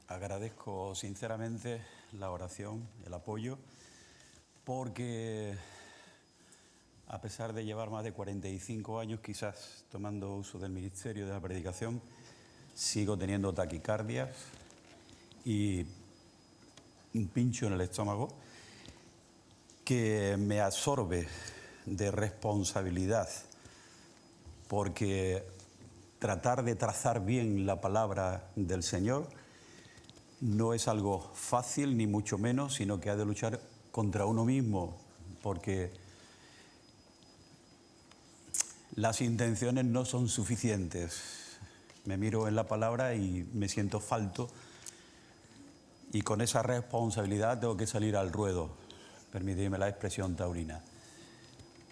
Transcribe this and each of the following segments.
Agradezco sinceramente la oración, el apoyo, porque a pesar de llevar más de 45 años quizás tomando uso del ministerio de la predicación, sigo teniendo taquicardias y un pincho en el estómago que me absorbe de responsabilidad, porque tratar de trazar bien la palabra del Señor no es algo fácil, ni mucho menos, sino que ha de luchar contra uno mismo, porque las intenciones no son suficientes. Me miro en la palabra y me siento falto, y con esa responsabilidad tengo que salir al ruedo, permitidme la expresión taurina.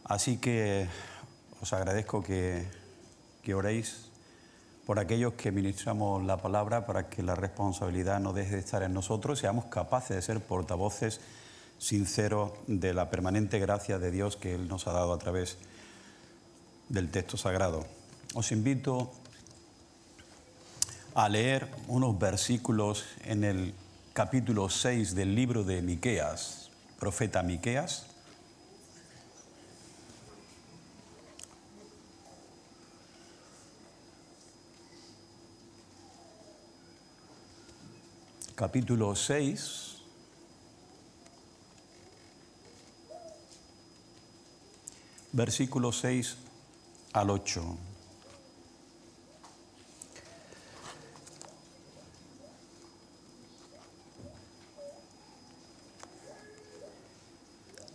Así que os agradezco que oréis por aquellos que ministramos la palabra, para que la responsabilidad no deje de estar en nosotros, seamos capaces de ser portavoces sinceros de la permanente gracia de Dios que Él nos ha dado a través del texto sagrado. Os invito a leer unos versículos en el capítulo 6 del libro de Miqueas, profeta Miqueas. Capítulo 6, versículos 6 al 8.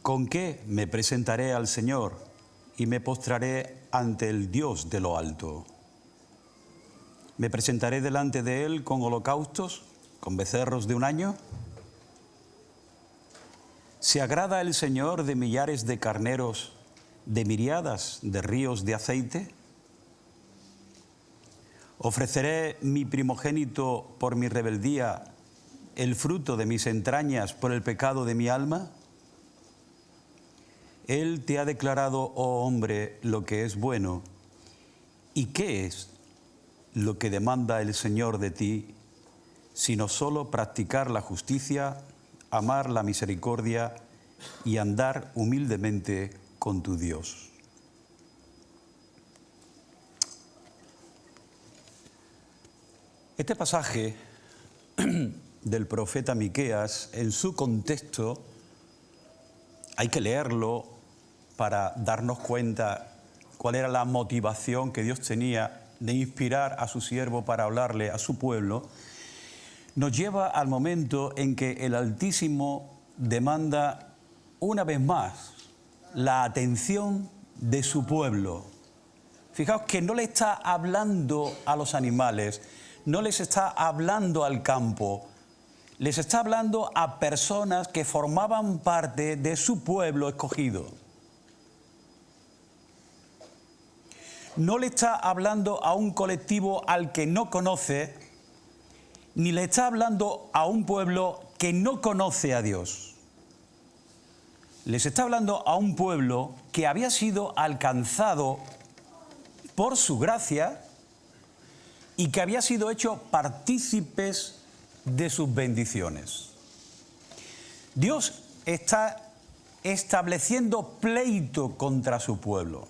¿Con qué me presentaré al Señor y me postraré ante el Dios de lo alto? ¿Me presentaré delante de Él con holocaustos, con becerros de un año? ¿Se agrada el Señor de millares de carneros, de miriadas de ríos de aceite? ¿Ofreceré mi primogénito por mi rebeldía, el fruto de mis entrañas por el pecado de mi alma? Él te ha declarado, oh hombre, lo que es bueno. ¿Y qué es lo que demanda el Señor de ti, sino solo practicar la justicia, amar la misericordia y andar humildemente con tu Dios? Este pasaje del profeta Miqueas, en su contexto, hay que leerlo para darnos cuenta cuál era la motivación que Dios tenía de inspirar a su siervo para hablarle a su pueblo. Nos lleva al momento en que el Altísimo demanda una vez más la atención de su pueblo. Fijaos que no le está hablando a los animales, no les está hablando al campo, les está hablando a personas que formaban parte de su pueblo escogido. No le está hablando a un colectivo al que no conoce, ni le está hablando a un pueblo que no conoce a Dios. Les está hablando a un pueblo que había sido alcanzado por su gracia y que había sido hecho partícipes de sus bendiciones. Dios está estableciendo pleito contra su pueblo,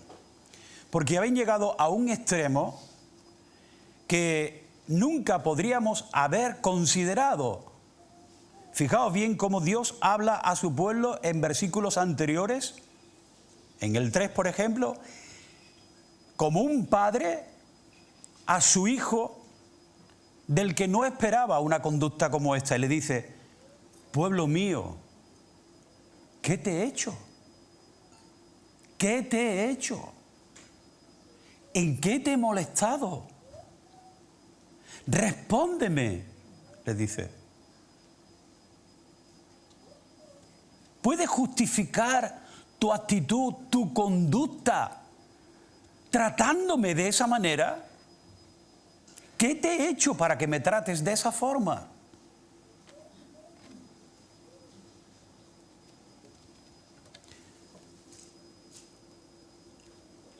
porque habían llegado a un extremo que nunca podríamos haber considerado. Fijaos bien cómo Dios habla a su pueblo en versículos anteriores, en el 3, por ejemplo, como un padre a su hijo del que no esperaba una conducta como esta, y le dice: pueblo mío, ¿qué te he hecho? ¿Qué te he hecho? ¿En qué te he molestado? Respóndeme, le dice. ¿Puedes justificar tu actitud, tu conducta, tratándome de esa manera? ¿Qué te he hecho para que me trates de esa forma?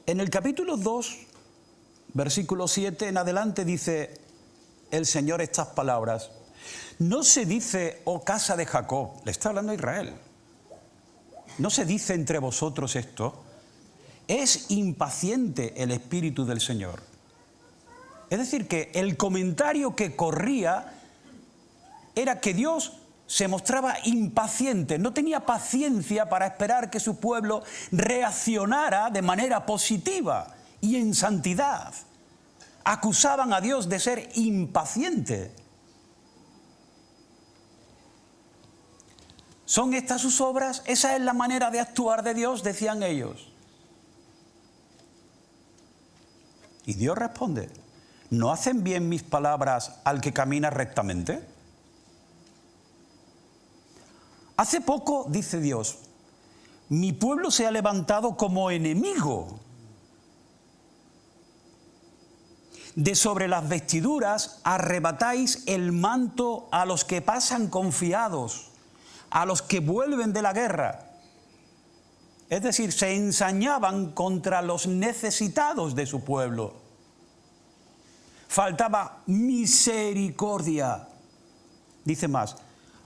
En el capítulo 2, versículo 7 en adelante, dice el Señor estas palabras: No se dice, oh casa de Jacob, le está hablando a Israel. No se dice entre vosotros esto. Es impaciente el Espíritu del Señor. Es decir, que el comentario que corría era que Dios se mostraba impaciente, no tenía paciencia para esperar que su pueblo reaccionara de manera positiva y en santidad. Acusaban a Dios de ser impaciente. ¿Son estas sus obras? ¿Esa es la manera de actuar de Dios?, decían ellos. Y Dios responde, ¿no hacen bien mis palabras al que camina rectamente? Hace poco, dice Dios, mi pueblo se ha levantado como enemigo. De sobre las vestiduras arrebatáis el manto a los que pasan confiados, a los que vuelven de la guerra. Es decir, se ensañaban contra los necesitados de su pueblo. Faltaba misericordia. Dice más,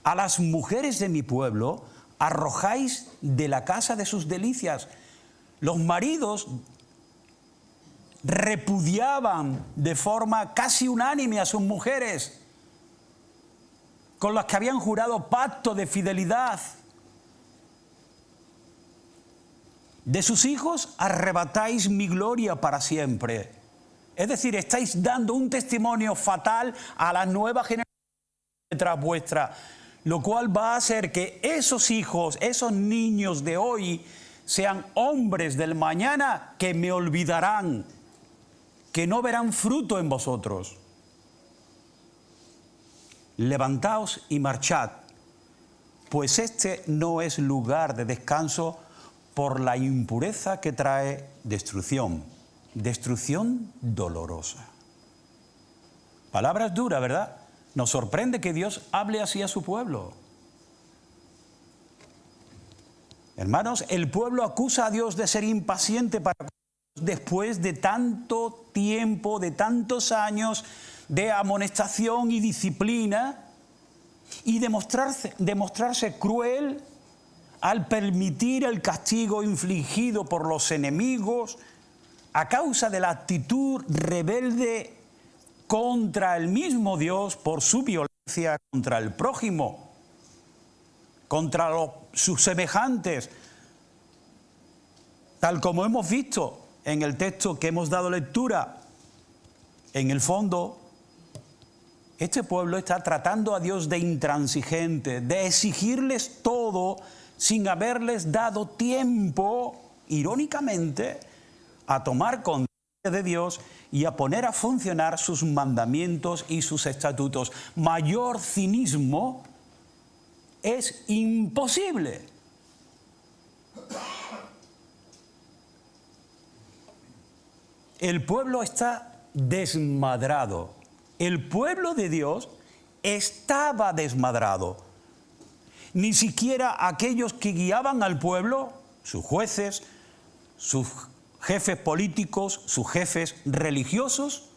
a las mujeres de mi pueblo arrojáis de la casa de sus delicias. Los maridos repudiaban de forma casi unánime a sus mujeres, con las que habían jurado pacto de fidelidad. De sus hijos arrebatáis mi gloria para siempre. Es decir, estáis dando un testimonio fatal a la nueva generación detrás vuestra, lo cual va a hacer que esos hijos, esos niños de hoy, sean hombres del mañana que me olvidarán, que no verán fruto en vosotros. Levantaos y marchad, pues este no es lugar de descanso por la impureza que trae destrucción, destrucción dolorosa. Palabras duras, ¿verdad? Nos sorprende que Dios hable así a su pueblo. Hermanos, el pueblo acusa a Dios de ser impaciente para después de tanto tiempo, de tantos años de amonestación y disciplina, y demostrarse cruel al permitir el castigo infligido por los enemigos a causa de la actitud rebelde contra el mismo Dios por su violencia contra el prójimo, contra sus semejantes, tal como hemos visto en el texto que hemos dado lectura. En el fondo, este pueblo está tratando a Dios de intransigente, de exigirles todo sin haberles dado tiempo, irónicamente, a tomar conciencia de Dios y a poner a funcionar sus mandamientos y sus estatutos. Mayor cinismo es imposible. El pueblo está desmadrado. El pueblo de Dios estaba desmadrado. Ni siquiera aquellos que guiaban al pueblo, sus jueces, sus jefes políticos, sus jefes religiosos,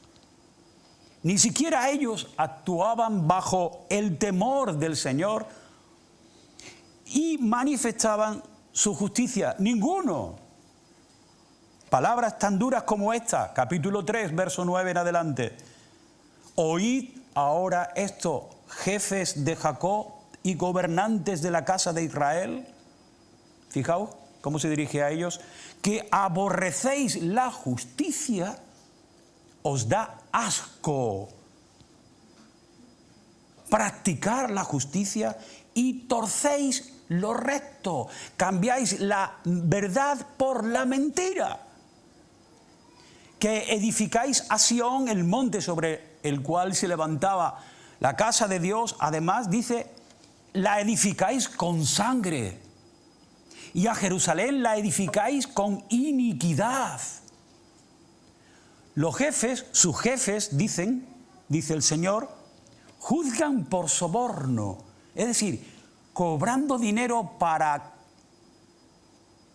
ni siquiera ellos actuaban bajo el temor del Señor y manifestaban su justicia. Ninguno. Palabras tan duras como esta, capítulo 3, verso 9 en adelante. Oíd ahora esto, jefes de Jacob y gobernantes de la casa de Israel. Fijaos cómo se dirige a ellos. Que aborrecéis la justicia, os da asco practicar la justicia y torcéis lo recto. Cambiáis la verdad por la mentira. Que edificáis a Sión, el monte sobre el cual se levantaba la casa de Dios. Además dice, la edificáis con sangre. Y a Jerusalén la edificáis con iniquidad. Los jefes, sus jefes, dice el Señor, juzgan por soborno. Es decir, cobrando dinero para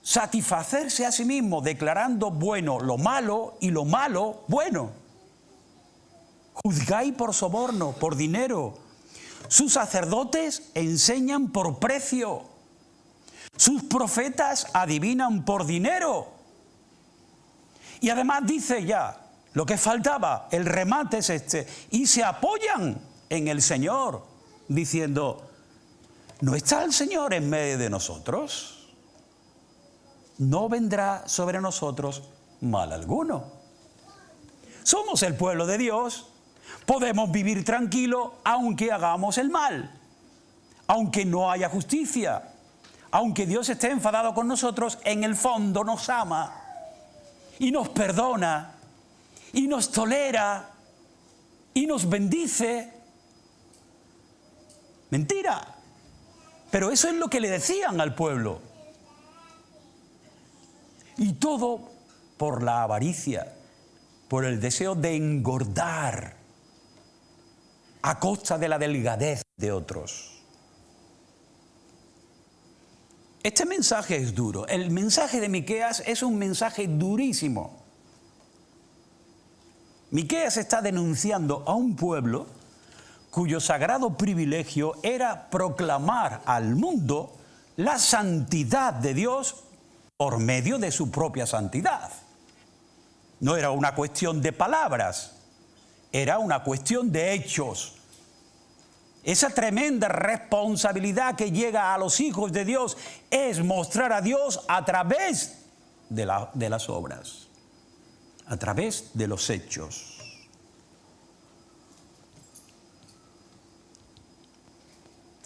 satisfacerse a sí mismo, declarando bueno lo malo y lo malo bueno. Juzgáis por soborno, por dinero. sus sacerdotes enseñan por precio, sus profetas adivinan por dinero. Y además dice ya, lo que faltaba, el remate es este, y se apoyan en el Señor, diciendo, ¿no está el Señor en medio de nosotros? No vendrá sobre nosotros mal alguno. Somos el pueblo de Dios, podemos vivir tranquilo aunque hagamos el mal, aunque no haya justicia, aunque Dios esté enfadado con nosotros, en el fondo nos ama y nos perdona y nos tolera y nos bendice. Mentira. Pero eso es lo que le decían al pueblo. Y todo por la avaricia, por el deseo de engordar a costa de la delgadez de otros. Este mensaje es duro. El mensaje de Miqueas es un mensaje durísimo. Miqueas está denunciando a un pueblo cuyo sagrado privilegio era proclamar al mundo la santidad de Dios por medio de su propia santidad. No era una cuestión de palabras, era una cuestión de hechos. Esa tremenda responsabilidad que llega a los hijos de Dios es mostrar a Dios a través de las obras, a través de los hechos.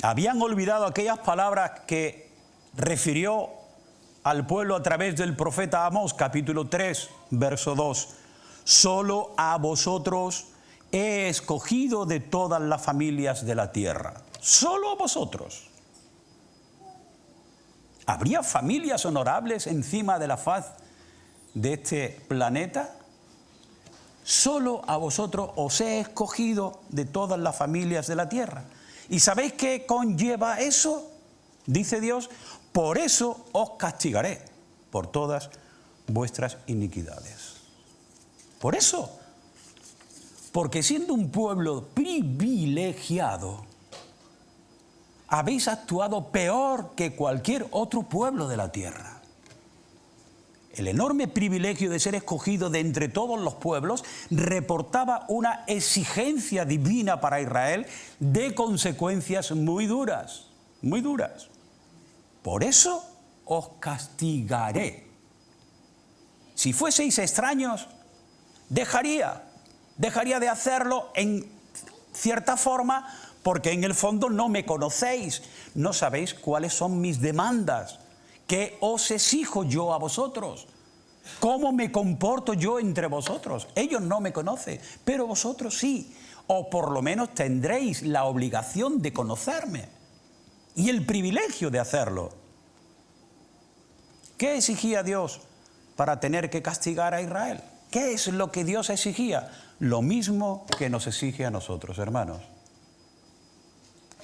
Habían olvidado aquellas palabras que refirió al pueblo a través del profeta Amós, capítulo 3, verso 2. Solo a vosotros he escogido de todas las familias de la tierra. Solo a vosotros. ¿Habría familias honorables encima de la faz de este planeta? Solo a vosotros os he escogido de todas las familias de la tierra. ¿Y sabéis qué conlleva eso? Dice Dios, por eso os castigaré por todas vuestras iniquidades. Por eso. Porque siendo un pueblo privilegiado, habéis actuado peor que cualquier otro pueblo de la tierra. El enorme privilegio de ser escogido de entre todos los pueblos reportaba una exigencia divina para Israel de consecuencias muy duras, muy duras. Por eso os castigaré. Si fueseis extraños, dejaría de hacerlo en cierta forma, porque en el fondo no me conocéis, no sabéis cuáles son mis demandas, qué os exijo yo a vosotros, cómo me comporto yo entre vosotros. Ellos no me conocen, pero vosotros sí, o por lo menos tendréis la obligación de conocerme y el privilegio de hacerlo. ¿Qué exigía Dios para tener que castigar a Israel? ¿Qué es lo que Dios exigía? Lo mismo que nos exige a nosotros, hermanos.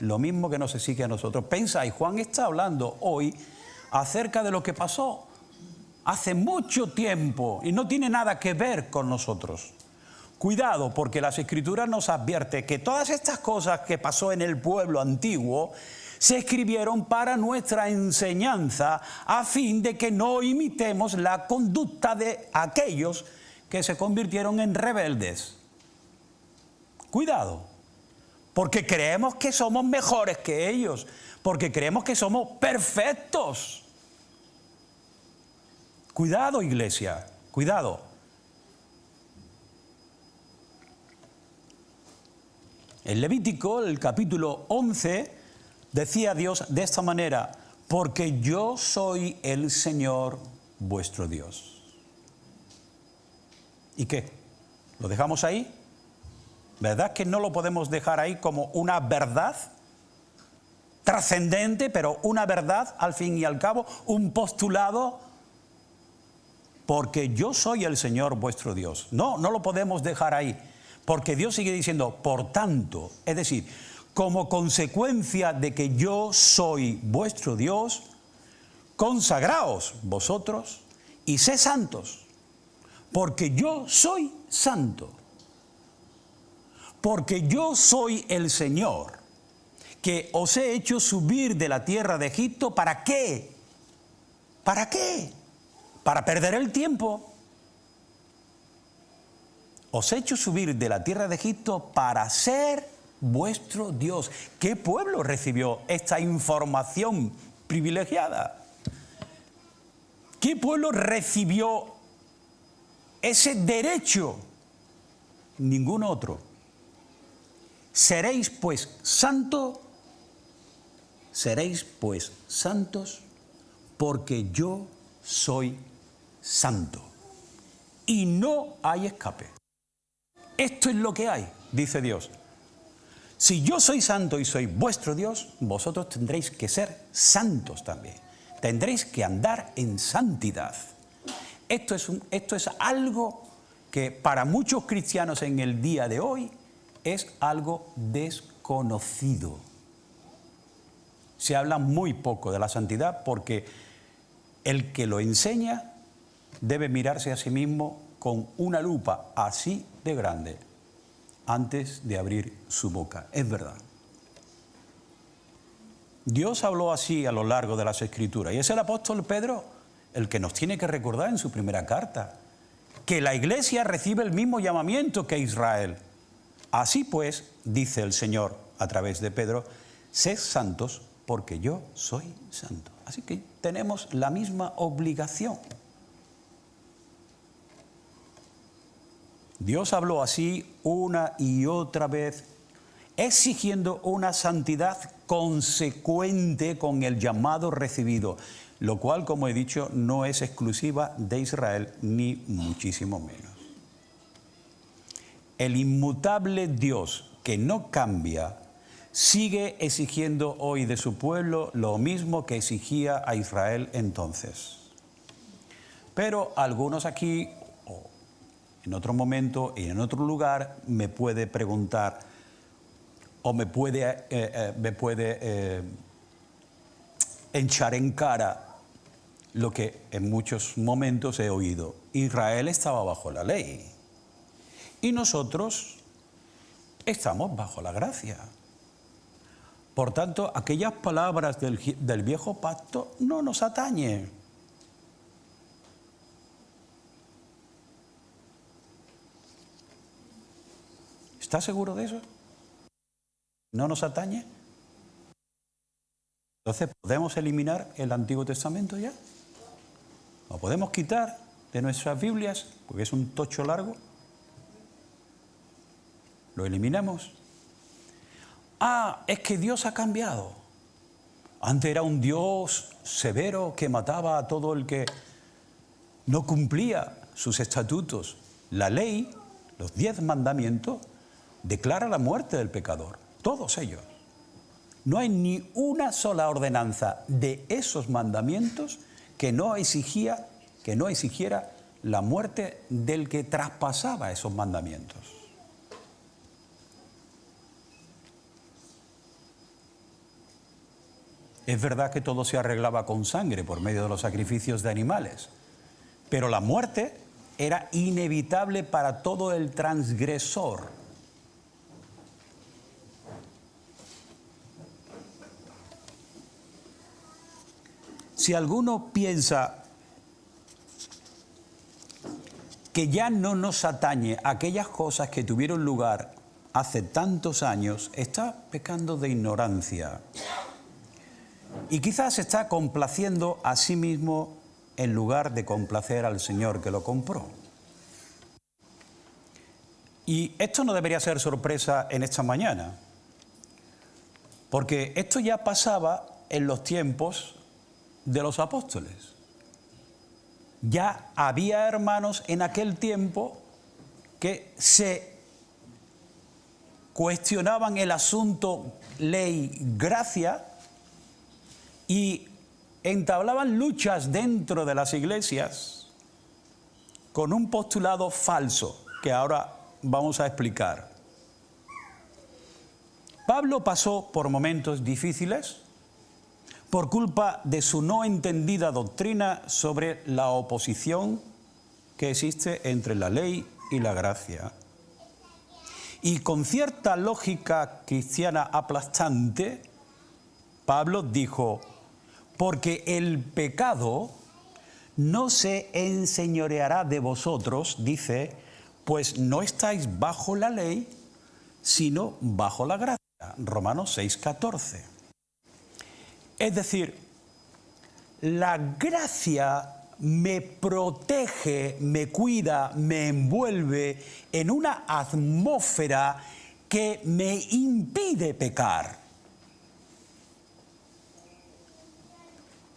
Lo mismo que nos exige a nosotros. Pensáis, Juan está hablando hoy acerca de lo que pasó hace mucho tiempo y no tiene nada que ver con nosotros. Cuidado, porque las Escrituras nos advierten que todas estas cosas que pasó en el pueblo antiguo se escribieron para nuestra enseñanza, a fin de que no imitemos la conducta de aquellos que se convirtieron en rebeldes. Cuidado, porque creemos que somos mejores que ellos, porque creemos que somos perfectos. Cuidado, iglesia, cuidado. En Levítico, el capítulo 11, decía Dios de esta manera: porque yo soy el Señor vuestro Dios. ¿Y qué? ¿Lo dejamos ahí? ¿Verdad que no lo podemos dejar ahí como una verdad trascendente, pero una verdad al fin y al cabo, un postulado? Porque yo soy el Señor vuestro Dios. No, no lo podemos dejar ahí, porque Dios sigue diciendo, por tanto, es decir, como consecuencia de que yo soy vuestro Dios, consagraos vosotros y sed santos, porque yo soy santo, porque yo soy el Señor. que os he hecho subir de la tierra de Egipto, ¿para qué? ¿Para qué? Para perder el tiempo. Os he hecho subir de la tierra de Egipto para ser vuestro Dios. ¿Qué pueblo recibió esta información privilegiada? ¿Qué pueblo recibió ese derecho? Ningún otro. Seréis pues santos, porque yo soy santo. Y no hay escape. Esto es lo que hay, dice Dios. Si yo soy santo y soy vuestro Dios, vosotros tendréis que ser santos también. Tendréis que andar en santidad. Esto es algo que para muchos cristianos en el día de hoy es algo desconocido. Se habla muy poco de la santidad porque el que lo enseña debe mirarse a sí mismo con una lupa así de grande antes de abrir su boca. Es verdad. Dios habló así a lo largo de las Escrituras y es el apóstol Pedro el que nos tiene que recordar en su primera carta que la Iglesia recibe el mismo llamamiento que Israel. Así pues, dice el Señor a través de Pedro, sed santos porque yo soy santo. Así que tenemos la misma obligación. Dios habló así una y otra vez, exigiendo una santidad consecuente con el llamado recibido, lo cual, como he dicho, no es exclusiva de Israel, ni muchísimo menos. El inmutable Dios que no cambia, sigue exigiendo hoy de su pueblo lo mismo que exigía a Israel entonces. Pero algunos aquí, o en otro momento y en otro lugar, me puede preguntar o me puede echar en cara lo que en muchos momentos he oído. Israel estaba bajo la ley y nosotros estamos bajo la gracia. Por tanto, aquellas palabras del viejo pacto no nos atañen. ¿Estás seguro de eso? ¿No nos atañe? Entonces, ¿podemos eliminar el Antiguo Testamento ya? ¿Lo podemos quitar de nuestras Biblias? Porque es un tocho largo. ¿Lo eliminamos? Ah, es que Dios ha cambiado. Antes era un Dios severo que mataba a todo el que no cumplía sus estatutos. La ley, los 10 mandamientos, declara la muerte del pecador. Todos ellos. No hay ni una sola ordenanza de esos mandamientos que no exigiera la muerte del que traspasaba esos mandamientos. Es verdad que todo se arreglaba con sangre por medio de los sacrificios de animales, pero la muerte era inevitable para todo el transgresor. Si alguno piensa que ya no nos atañe aquellas cosas que tuvieron lugar hace tantos años, está pecando de ignorancia. Y quizás se está complaciendo a sí mismo en lugar de complacer al Señor que lo compró. Y esto no debería ser sorpresa en esta mañana, porque esto ya pasaba en los tiempos de los apóstoles. Ya había hermanos en aquel tiempo que se cuestionaban el asunto ley-gracia y entablaban luchas dentro de las iglesias con un postulado falso que ahora vamos a explicar. Pablo pasó por momentos difíciles por culpa de su no entendida doctrina sobre la oposición que existe entre la ley y la gracia. Y con cierta lógica cristiana aplastante, Pablo dijo, porque el pecado no se enseñoreará de vosotros, dice, pues no estáis bajo la ley, sino bajo la gracia. Romanos 6:14. Es decir, la gracia me protege, me cuida, me envuelve en una atmósfera que me impide pecar.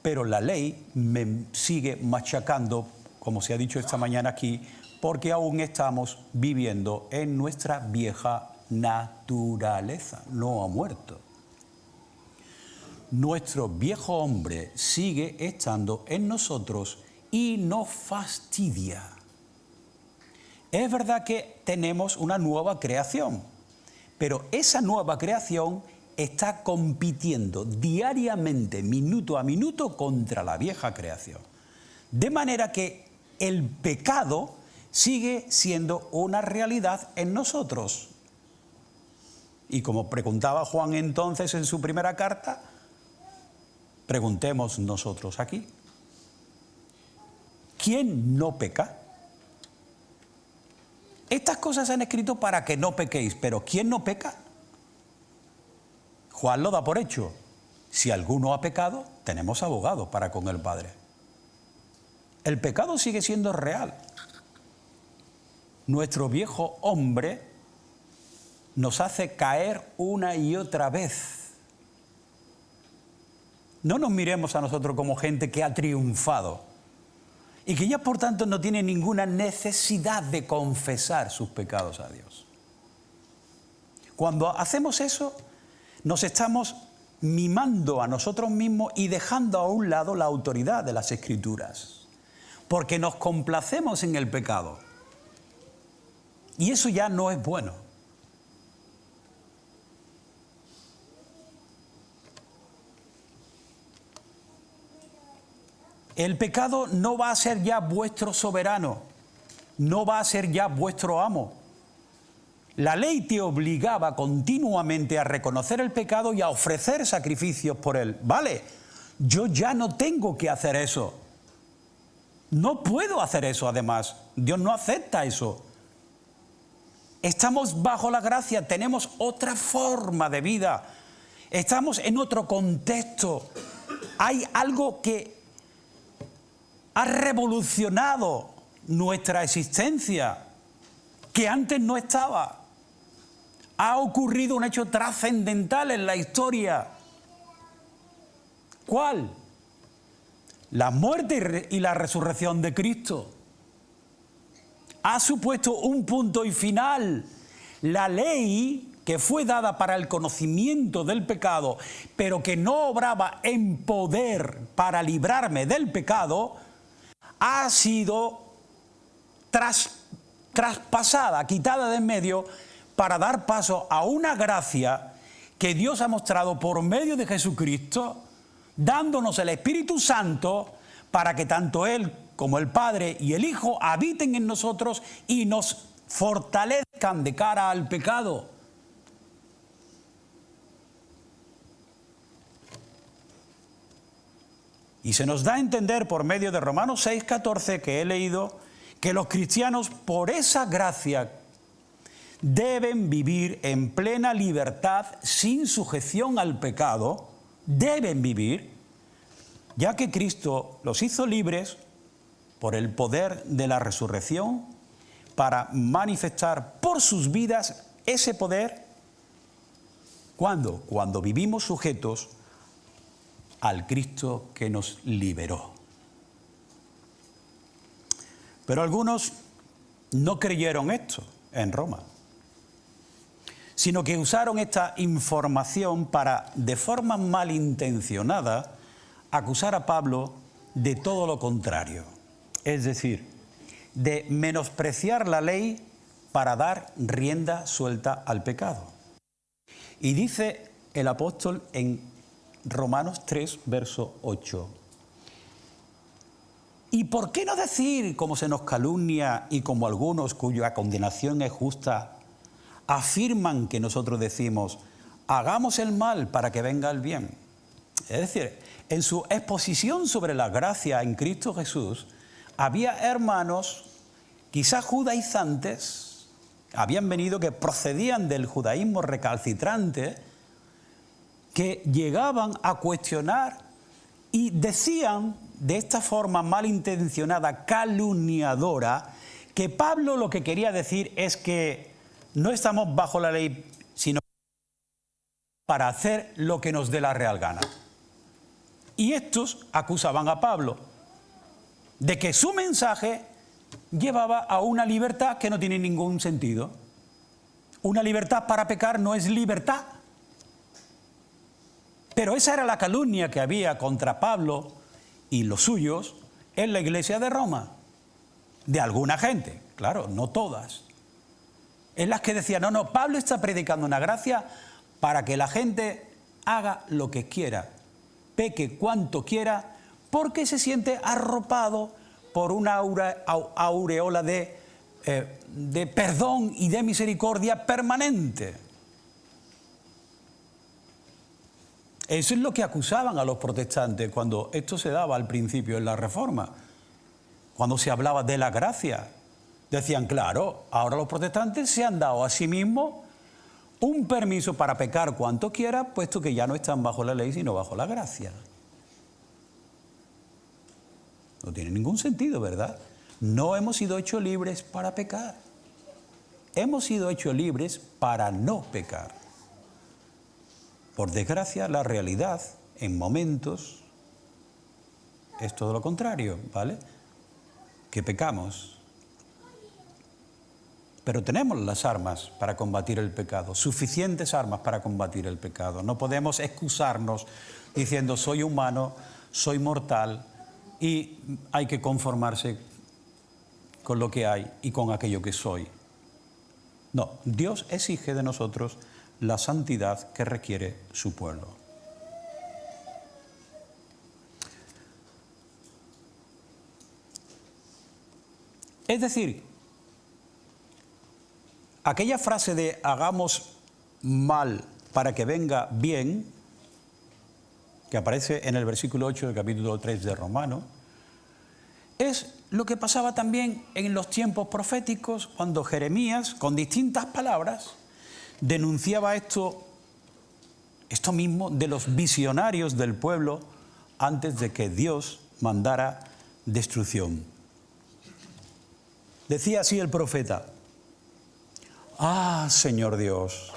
Pero la ley me sigue machacando, como se ha dicho esta mañana aquí, porque aún estamos viviendo en nuestra vieja naturaleza, no ha muerto. Nuestro viejo hombre sigue estando en nosotros y nos fastidia. Es verdad que tenemos una nueva creación, pero esa nueva creación está compitiendo diariamente, minuto a minuto, contra la vieja creación. De manera que el pecado sigue siendo una realidad en nosotros. Y como preguntaba Juan entonces en su primera carta, preguntemos nosotros aquí, ¿quién no peca? Estas cosas se han escrito para que no pequéis, pero ¿quién no peca? Juan lo da por hecho. Si alguno ha pecado, tenemos abogado para con el Padre. El pecado sigue siendo real. Nuestro viejo hombre nos hace caer una y otra vez. No nos miremos a nosotros como gente que ha triunfado y que ya por tanto no tiene ninguna necesidad de confesar sus pecados a Dios. Cuando hacemos eso, nos estamos mimando a nosotros mismos y dejando a un lado la autoridad de las Escrituras, porque nos complacemos en el pecado. Y eso ya no es bueno. El pecado no va a ser ya vuestro soberano, no va a ser ya vuestro amo. La ley te obligaba continuamente a reconocer el pecado y a ofrecer sacrificios por él. Vale, yo ya no tengo que hacer eso. No puedo hacer eso además. Dios no acepta eso. Estamos bajo la gracia, tenemos otra forma de vida. Estamos en otro contexto. Hay algo que ha revolucionado nuestra existencia, que antes no estaba. Ha ocurrido un hecho trascendental en la historia. ¿Cuál? La muerte y la resurrección de Cristo. Ha supuesto un punto y final. La ley que fue dada para el conocimiento del pecado, pero que no obraba en poder para librarme del pecado, ha sido traspasada, quitada de en medio, para dar paso a una gracia que Dios ha mostrado por medio de Jesucristo, dándonos el Espíritu Santo para que tanto Él como el Padre y el Hijo habiten en nosotros y nos fortalezcan de cara al pecado. Y se nos da a entender por medio de Romanos 6:14 que he leído, que los cristianos por esa gracia deben vivir en plena libertad, sin sujeción al pecado, deben vivir, ya que Cristo los hizo libres por el poder de la resurrección para manifestar por sus vidas ese poder. ¿Cuándo? Cuando vivimos sujetos al Cristo que nos liberó. Pero algunos no creyeron esto en Roma, sino que usaron esta información para, de forma malintencionada, acusar a Pablo de todo lo contrario. Es decir, de menospreciar la ley para dar rienda suelta al pecado. Y dice el apóstol en Romanos 3, verso 8. ¿Y por qué no decir, como se nos calumnia y como algunos cuya condenación es justa, afirman que nosotros decimos, hagamos el mal para que venga el bien? Es decir, en su exposición sobre la gracia en Cristo Jesús, había hermanos, quizás judaizantes, habían venido que procedían del judaísmo recalcitrante, que llegaban a cuestionar y decían de esta forma malintencionada, calumniadora, que Pablo lo que quería decir es que no estamos bajo la ley, sino para hacer lo que nos dé la real gana. Y estos acusaban a Pablo de que su mensaje llevaba a una libertad que no tiene ningún sentido. Una libertad para pecar no es libertad. Pero esa era la calumnia que había contra Pablo y los suyos en la iglesia de Roma. De alguna gente, claro, no todas. En las que decían, no, Pablo está predicando una gracia para que la gente haga lo que quiera, peque cuanto quiera, porque se siente arropado por una aureola de perdón y de misericordia permanente. Eso es lo que acusaban a los protestantes cuando esto se daba al principio en la Reforma. Cuando se hablaba de la gracia, decían, claro, ahora los protestantes se han dado a sí mismos un permiso para pecar cuanto quiera, puesto que ya no están bajo la ley, sino bajo la gracia. No tiene ningún sentido, ¿verdad? No hemos sido hechos libres para pecar. Hemos sido hechos libres para no pecar. Por desgracia, la realidad, en momentos, es todo lo contrario, ¿vale? Que pecamos. Pero tenemos las armas para combatir el pecado, suficientes armas para combatir el pecado. No podemos excusarnos diciendo soy humano, soy mortal y hay que conformarse con lo que hay y con aquello que soy. No, Dios exige de nosotros la santidad que requiere su pueblo. Es decir, aquella frase de hagamos mal para que venga bien, que aparece en el versículo 8 del capítulo 3 de Romanos, es lo que pasaba también en los tiempos proféticos cuando Jeremías, con distintas palabras, denunciaba esto mismo de los visionarios del pueblo antes de que Dios mandara destrucción. Decía así el profeta, Señor Dios,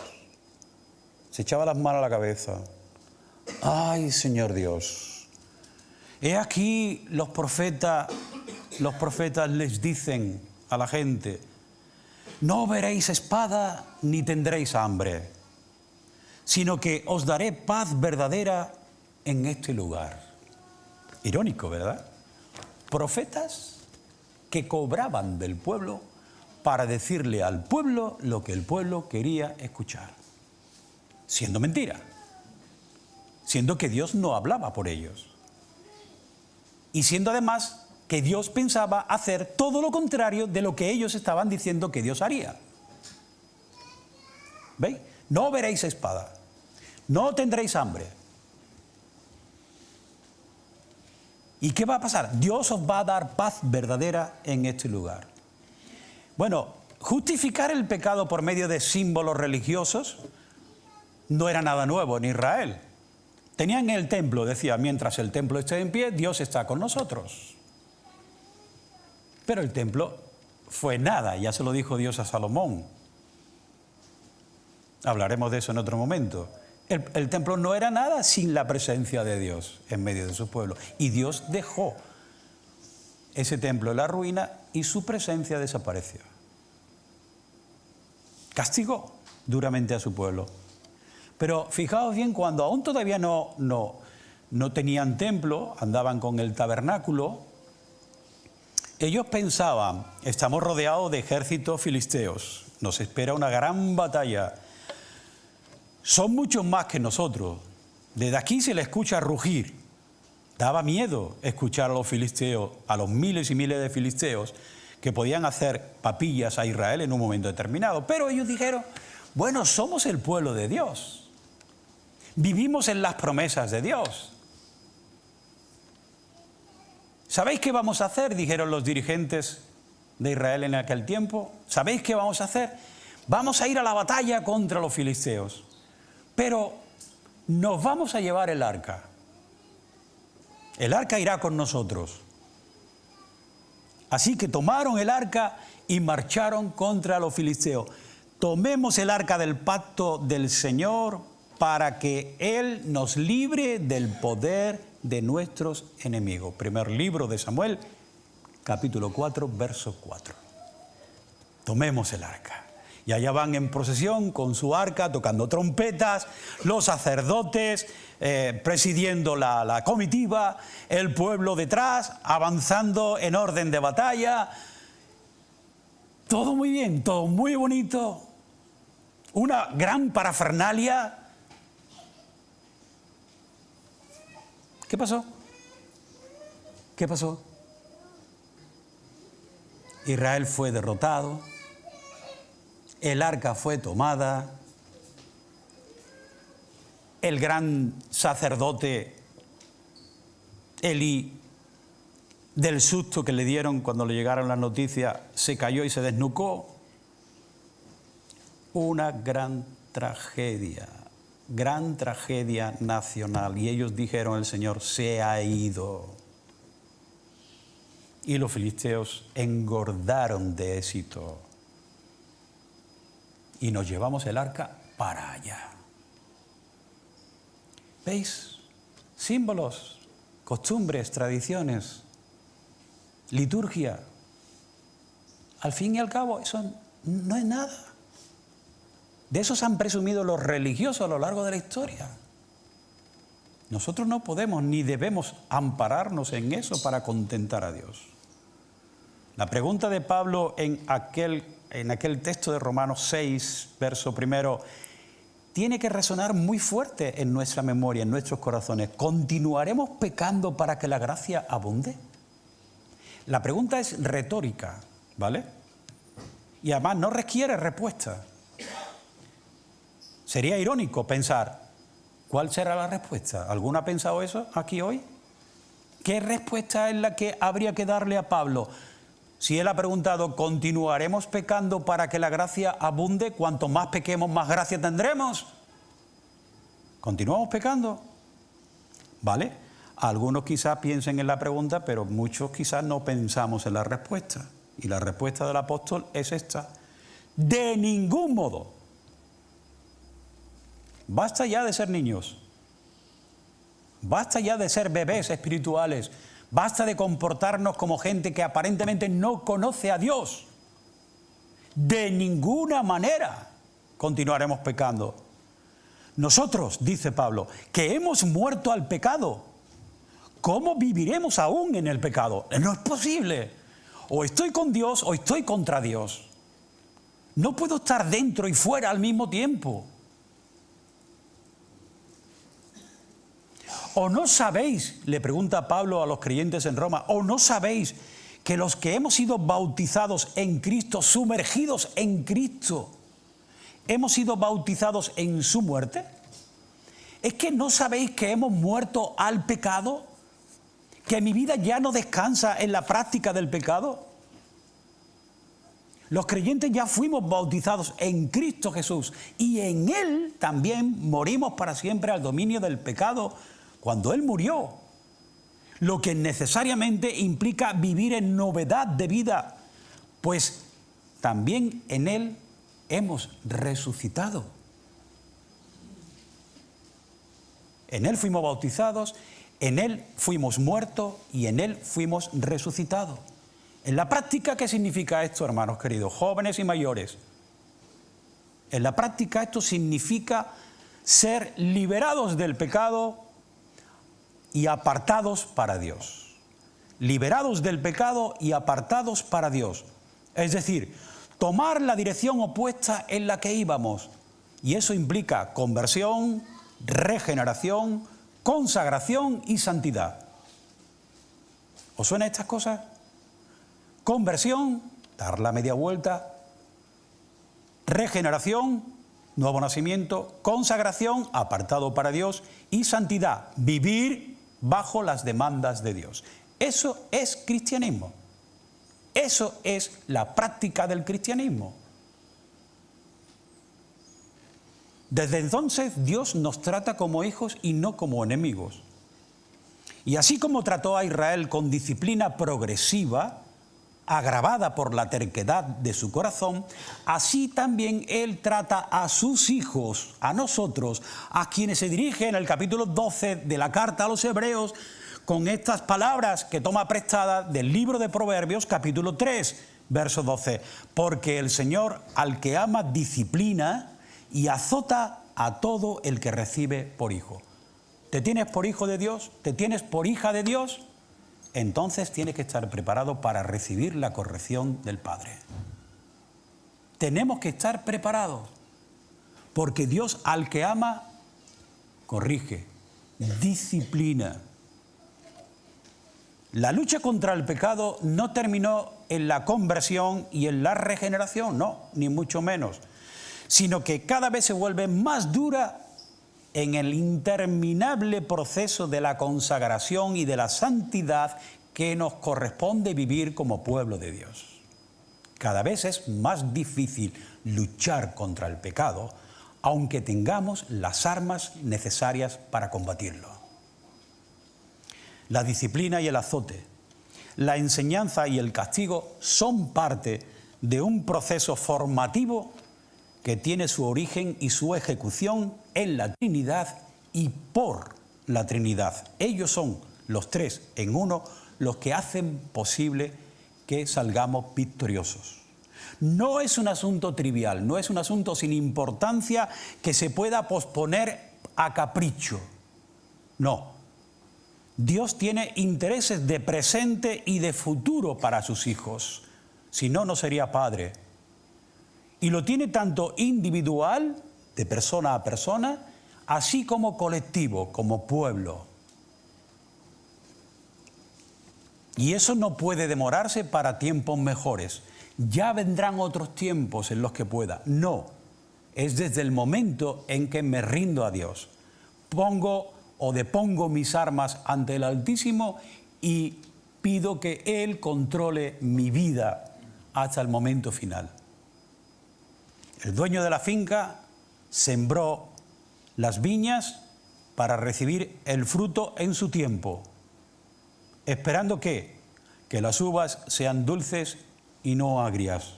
se echaba las manos a la cabeza, ay, Señor Dios, he aquí los profetas les dicen a la gente, no veréis espada ni tendréis hambre, sino que os daré paz verdadera en este lugar. Irónico, ¿verdad? Profetas que cobraban del pueblo para decirle al pueblo lo que el pueblo quería escuchar. Siendo mentira. Siendo que Dios no hablaba por ellos. Y siendo además que Dios pensaba hacer todo lo contrario de lo que ellos estaban diciendo que Dios haría. ¿Veis? No veréis espada, no tendréis hambre. ¿Y qué va a pasar? Dios os va a dar paz verdadera en este lugar. Bueno, justificar el pecado por medio de símbolos religiosos no era nada nuevo en Israel. Tenían el templo, decía, mientras el templo esté en pie, Dios está con nosotros. Pero el templo fue nada, ya se lo dijo Dios a Salomón. Hablaremos de eso en otro momento. El templo no era nada sin la presencia de Dios en medio de su pueblo. Y Dios dejó ese templo en la ruina y su presencia desapareció. Castigó duramente a su pueblo. Pero fijaos bien, cuando aún todavía no tenían templo, andaban con el tabernáculo, ellos pensaban, estamos rodeados de ejércitos filisteos, nos espera una gran batalla. Son muchos más que nosotros. Desde aquí se le escucha rugir. Daba miedo escuchar a los filisteos, a los miles y miles de filisteos que podían hacer papillas a Israel en un momento determinado. Pero ellos dijeron, bueno, somos el pueblo de Dios. Vivimos en las promesas de Dios. ¿Sabéis qué vamos a hacer?, dijeron los dirigentes de Israel en aquel tiempo. ¿Sabéis qué vamos a hacer? Vamos a ir a la batalla contra los filisteos, pero nos vamos a llevar el arca. El arca irá con nosotros. Así que tomaron el arca y marcharon contra los filisteos. Tomemos el arca del pacto del Señor para que Él nos libre del poder de nuestros enemigos. Primer libro de Samuel, capítulo 4, verso 4. Tomemos el arca. Y allá van en procesión con su arca, tocando trompetas, los sacerdotes presidiendo la comitiva, el pueblo detrás, avanzando en orden de batalla. Todo muy bien, todo muy bonito. Una gran parafernalia. ¿Qué pasó? ¿Qué pasó? Israel fue derrotado. El arca fue tomada. El gran sacerdote Elí, del susto que le dieron cuando le llegaron las noticias, se cayó y se desnucó. Una gran tragedia nacional. Y ellos dijeron: el Señor se ha ido. Y los filisteos engordaron de éxito. Y nos llevamos el arca para allá. ¿Veis? Símbolos, costumbres, tradiciones, liturgia. Al fin y al cabo, eso no es nada. De eso se han presumido los religiosos a lo largo de la historia. Nosotros no podemos ni debemos ampararnos en eso para contentar a Dios. La pregunta de Pablo en aquel texto de Romanos 6, verso 1, tiene que resonar muy fuerte en nuestra memoria, en nuestros corazones. ¿Continuaremos pecando para que la gracia abunde? La pregunta es retórica, ¿vale? Y además no requiere respuesta. Sería irónico pensar, ¿cuál será la respuesta? ¿Alguno ha pensado eso aquí hoy? ¿Qué respuesta es la que habría que darle a Pablo? Si él ha preguntado, ¿continuaremos pecando para que la gracia abunde? Cuanto más pequemos, más gracia tendremos. ¿Continuamos pecando? ¿Vale? Algunos quizás piensen en la pregunta, pero muchos quizás no pensamos en la respuesta. Y la respuesta del apóstol es esta: de ningún modo. Basta ya de ser niños. Basta ya de ser bebés espirituales. Basta de comportarnos como gente que aparentemente no conoce a Dios. De ninguna manera continuaremos pecando. Nosotros, dice Pablo, que hemos muerto al pecado, ¿cómo viviremos aún en el pecado? No es posible. O estoy con Dios o estoy contra Dios. No puedo estar dentro y fuera al mismo tiempo. ¿O no sabéis, le pregunta Pablo a los creyentes en Roma, o no sabéis que los que hemos sido bautizados en Cristo, sumergidos en Cristo, hemos sido bautizados en su muerte? ¿Es que no sabéis que hemos muerto al pecado? ¿Que mi vida ya no descansa en la práctica del pecado? Los creyentes ya fuimos bautizados en Cristo Jesús y en Él también morimos para siempre al dominio del pecado cuando Él murió, lo que necesariamente implica vivir en novedad de vida, pues también en Él hemos resucitado. En Él fuimos bautizados, en Él fuimos muertos y en Él fuimos resucitados. En la práctica, ¿qué significa esto, hermanos queridos, jóvenes y mayores? En la práctica esto significa ser liberados del pecado y apartados para Dios. Liberados del pecado y apartados para Dios. Es decir, tomar la dirección opuesta en la que íbamos. Y eso implica conversión, regeneración, consagración y santidad. ¿Os suenan estas cosas? Conversión, dar la media vuelta. Regeneración, nuevo nacimiento. Consagración, apartado para Dios. Y santidad, vivir bajo las demandas de Dios. Eso es cristianismo. Eso es la práctica del cristianismo. Desde entonces Dios nos trata como hijos y no como enemigos. Y así como trató a Israel con disciplina progresiva, agravada por la terquedad de su corazón, así también Él trata a sus hijos, a nosotros, a quienes se dirige en el capítulo 12 de la carta a los Hebreos, con estas palabras que toma prestadas del libro de Proverbios, capítulo 3, verso 12. Porque el Señor al que ama disciplina y azota a todo el que recibe por hijo. ¿Te tienes por hijo de Dios? ¿Te tienes por hija de Dios? Entonces tienes que estar preparado para recibir la corrección del Padre. Tenemos que estar preparados, porque Dios al que ama, corrige, disciplina. La lucha contra el pecado no terminó en la conversión y en la regeneración, no, ni mucho menos, sino que cada vez se vuelve más dura en el interminable proceso de la consagración y de la santidad que nos corresponde vivir como pueblo de Dios. Cada vez es más difícil luchar contra el pecado, aunque tengamos las armas necesarias para combatirlo. La disciplina y el azote, la enseñanza y el castigo son parte de un proceso formativo que tiene su origen y su ejecución en la Trinidad y por la Trinidad. Ellos son los tres en uno los que hacen posible que salgamos victoriosos. No es un asunto trivial, no es un asunto sin importancia que se pueda posponer a capricho. No. Dios tiene intereses de presente y de futuro para sus hijos. Si no, no sería padre. Y lo tiene tanto individual, de persona a persona, así como colectivo, como pueblo. Y eso no puede demorarse para tiempos mejores. Ya vendrán otros tiempos en los que pueda. No, es desde el momento en que me rindo a Dios. Depongo mis armas ante el Altísimo y pido que Él controle mi vida hasta el momento final. El dueño de la finca sembró las viñas para recibir el fruto en su tiempo, esperando que las uvas sean dulces y no agrias.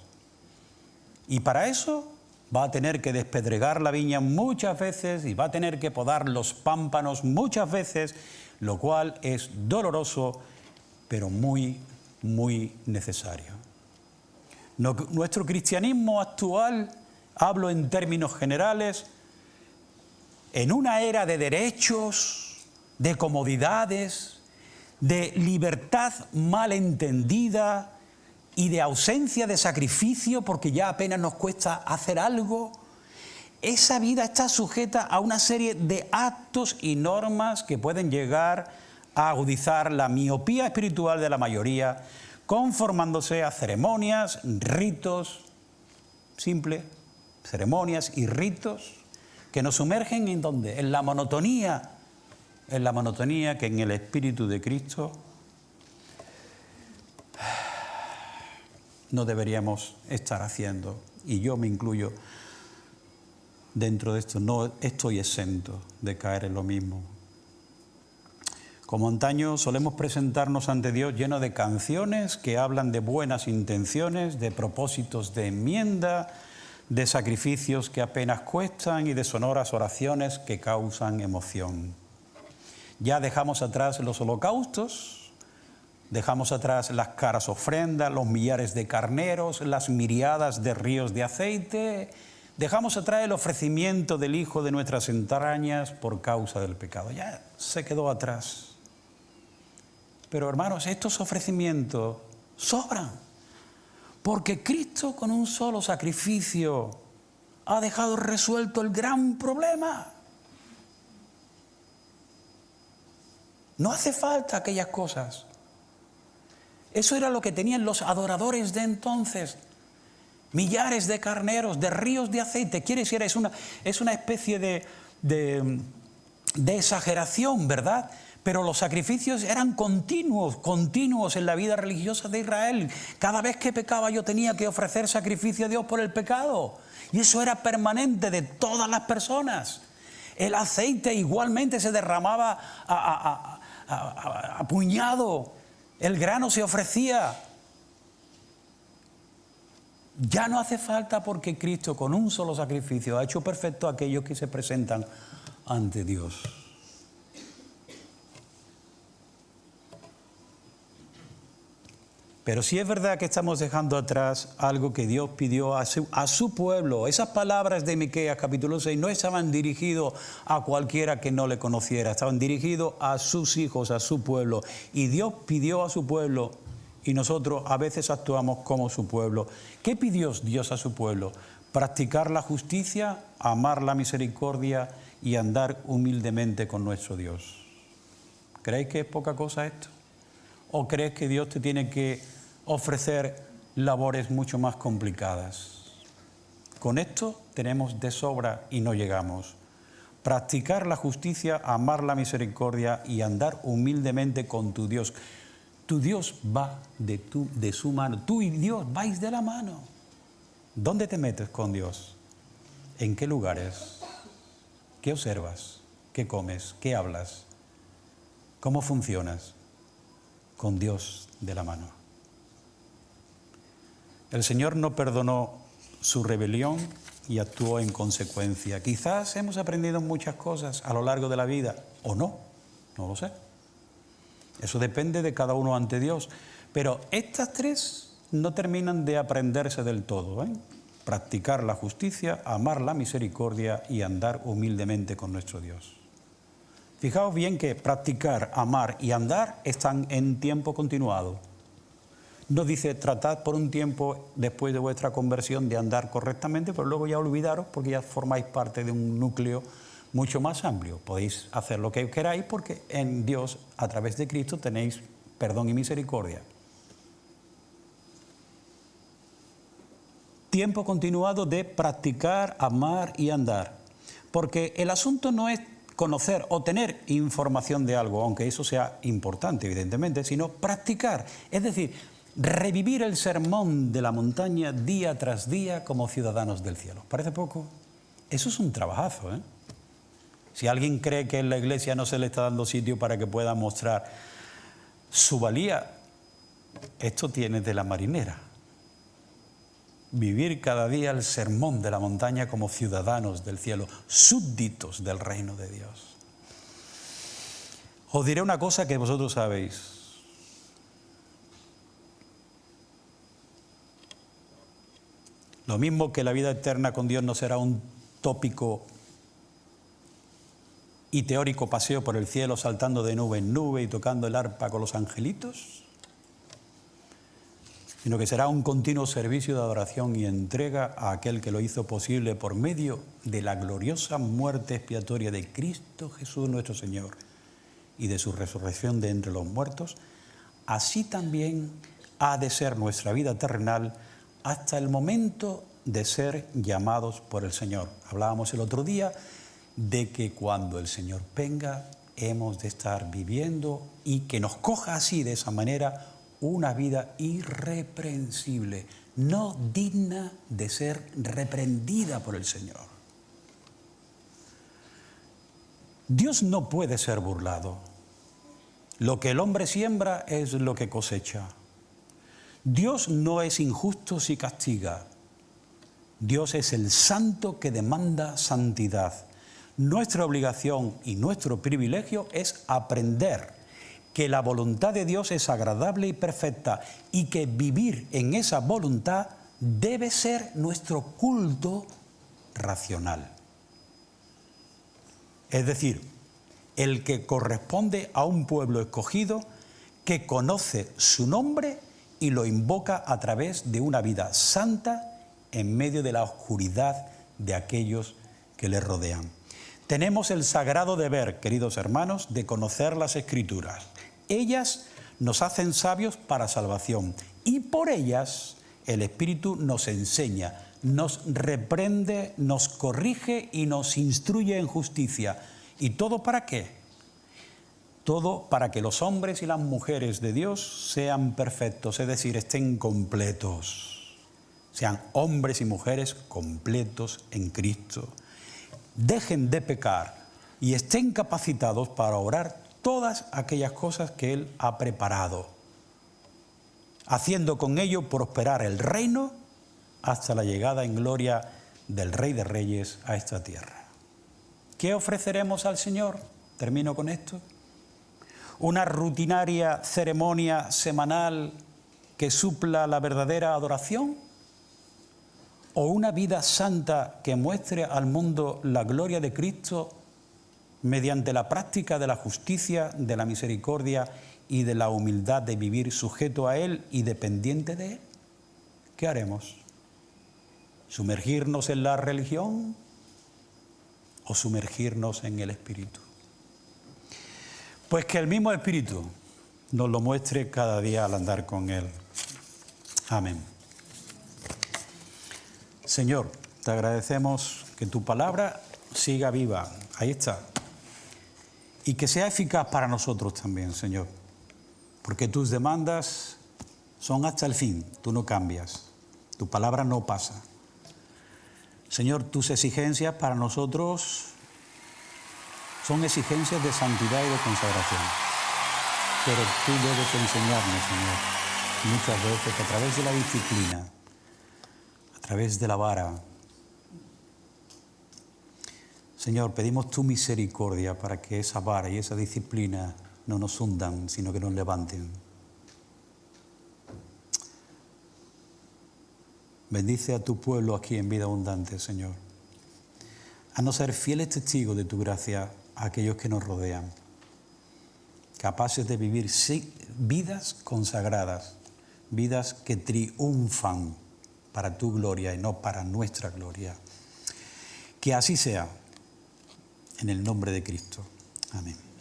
Y para eso va a tener que despedregar la viña muchas veces y va a tener que podar los pámpanos muchas veces, lo cual es doloroso, pero muy, muy necesario. Nuestro cristianismo actual, hablo en términos generales, en una era de derechos, de comodidades, de libertad mal entendida y de ausencia de sacrificio porque ya apenas nos cuesta hacer algo, esa vida está sujeta a una serie de actos y normas que pueden llegar a agudizar la miopía espiritual de la mayoría, conformándose a ceremonias, ritos, simples, ceremonias y ritos que nos sumergen ¿en dónde? En la monotonía que en el Espíritu de Cristo no deberíamos estar haciendo, y yo me incluyo dentro de esto, no estoy exento de caer en lo mismo. Como antaño solemos presentarnos ante Dios llenos de canciones que hablan de buenas intenciones, de propósitos de enmienda, de sacrificios que apenas cuestan y de sonoras oraciones que causan emoción. Ya dejamos atrás los holocaustos, dejamos atrás las caras ofrendas, los millares de carneros, las miriadas de ríos de aceite, dejamos atrás el ofrecimiento del Hijo de nuestras entrañas por causa del pecado. Ya se quedó atrás. Pero hermanos, estos ofrecimientos sobran, porque Cristo con un solo sacrificio ha dejado resuelto el gran problema. No hace falta aquellas cosas. Eso era lo que tenían los adoradores de entonces. Millares de carneros, de ríos de aceite. Quiere decir, es una especie de exageración, ¿verdad? Pero los sacrificios eran continuos en la vida religiosa de Israel. Cada vez que pecaba yo tenía que ofrecer sacrificio a Dios por el pecado. Y eso era permanente de todas las personas. El aceite igualmente se derramaba a puñado. El grano se ofrecía. Ya no hace falta porque Cristo con un solo sacrificio ha hecho perfecto a aquellos que se presentan ante Dios. Pero sí es verdad que estamos dejando atrás algo que Dios pidió a su pueblo. Esas palabras de Miqueas capítulo 6 no estaban dirigidas a cualquiera que no le conociera, estaban dirigidos a sus hijos, a su pueblo. Y Dios pidió a su pueblo, y nosotros a veces actuamos como su pueblo. ¿Qué pidió Dios a su pueblo? Practicar la justicia, amar la misericordia y andar humildemente con nuestro Dios. ¿Creéis que es poca cosa esto? ¿O crees que Dios te tiene que ofrecer labores mucho más complicadas? Con esto tenemos de sobra y no llegamos. Practicar la justicia, amar la misericordia y andar humildemente con tu Dios. Tu Dios va de su mano. Tú y Dios vais de la mano. ¿Dónde te metes con Dios? ¿En qué lugares? ¿Qué observas? ¿Qué comes? ¿Qué hablas? ¿Cómo funcionas? Con Dios de la mano. El Señor no perdonó su rebelión y actuó en consecuencia. Quizás hemos aprendido muchas cosas a lo largo de la vida, o no lo sé. Eso depende de cada uno ante Dios. Pero estas tres no terminan de aprenderse del todo, ¿eh? Practicar la justicia, amar la misericordia y andar humildemente con nuestro Dios. Fijaos bien que practicar, amar y andar están en tiempo continuado. No dice tratad por un tiempo después de vuestra conversión de andar correctamente, pero luego ya olvidaros porque ya formáis parte de un núcleo mucho más amplio. Podéis hacer lo que queráis porque en Dios, a través de Cristo, tenéis perdón y misericordia. Tiempo continuado de practicar, amar y andar. Porque el asunto no es conocer o tener información de algo, aunque eso sea importante, evidentemente, sino practicar. Es decir, revivir el sermón de la montaña día tras día como ciudadanos del cielo. ¿Parece poco? Eso es un trabajazo, ¿eh? Si alguien cree que en la iglesia no se le está dando sitio para que pueda mostrar su valía, esto tiene de la marinera. Vivir cada día el sermón de la montaña como ciudadanos del cielo, súbditos del reino de Dios. Os diré una cosa que vosotros sabéis. Lo mismo que la vida eterna con Dios no será un tópico y teórico paseo por el cielo saltando de nube en nube y tocando el arpa con los angelitos, sino que será un continuo servicio de adoración y entrega a aquel que lo hizo posible por medio de la gloriosa muerte expiatoria de Cristo Jesús nuestro Señor y de su resurrección de entre los muertos. Así también ha de ser nuestra vida terrenal hasta el momento de ser llamados por el Señor. Hablábamos el otro día de que cuando el Señor venga hemos de estar viviendo y que nos coja así, de esa manera, una vida irreprensible, no digna de ser reprendida por el Señor. Dios no puede ser burlado. Lo que el hombre siembra es lo que cosecha. Dios no es injusto si castiga. Dios es el santo que demanda santidad. Nuestra obligación y nuestro privilegio es aprender que la voluntad de Dios es agradable y perfecta y que vivir en esa voluntad debe ser nuestro culto racional. Es decir, el que corresponde a un pueblo escogido que conoce su nombre y lo invoca a través de una vida santa en medio de la oscuridad de aquellos que le rodean. Tenemos el sagrado deber, queridos hermanos, de conocer las Escrituras. Ellas nos hacen sabios para salvación y por ellas el Espíritu nos enseña, nos reprende, nos corrige y nos instruye en justicia. ¿Y todo para qué? Todo para que los hombres y las mujeres de Dios sean perfectos, es decir, estén completos. Sean hombres y mujeres completos en Cristo. Dejen de pecar y estén capacitados para obrar todas aquellas cosas que Él ha preparado, haciendo con ello prosperar el reino hasta la llegada en gloria del Rey de Reyes a esta tierra. ¿Qué ofreceremos al Señor? Termino con esto. Una rutinaria ceremonia semanal que supla la verdadera adoración, o una vida santa que muestre al mundo la gloria de Cristo mediante la práctica de la justicia, de la misericordia y de la humildad de vivir sujeto a Él y dependiente de Él. ¿Qué haremos? ¿Sumergirnos en la religión o sumergirnos en el Espíritu? Pues que el mismo Espíritu nos lo muestre cada día al andar con Él. Amén. Señor, te agradecemos que tu palabra siga viva. Ahí está. Y que sea eficaz para nosotros también, Señor. Porque tus demandas son hasta el fin. Tú no cambias. Tu palabra no pasa. Señor, tus exigencias para nosotros son exigencias de santidad y de consagración. Pero tú debes enseñarnos, Señor, muchas veces que a través de la disciplina, a través de la vara, Señor, pedimos tu misericordia para que esa vara y esa disciplina no nos hundan, sino que nos levanten. Bendice a tu pueblo aquí en Vida Abundante, Señor. A no ser fieles testigos de tu gracia a aquellos que nos rodean, capaces de vivir vidas consagradas, vidas que triunfan para tu gloria y no para nuestra gloria. Que así sea, en el nombre de Cristo. Amén.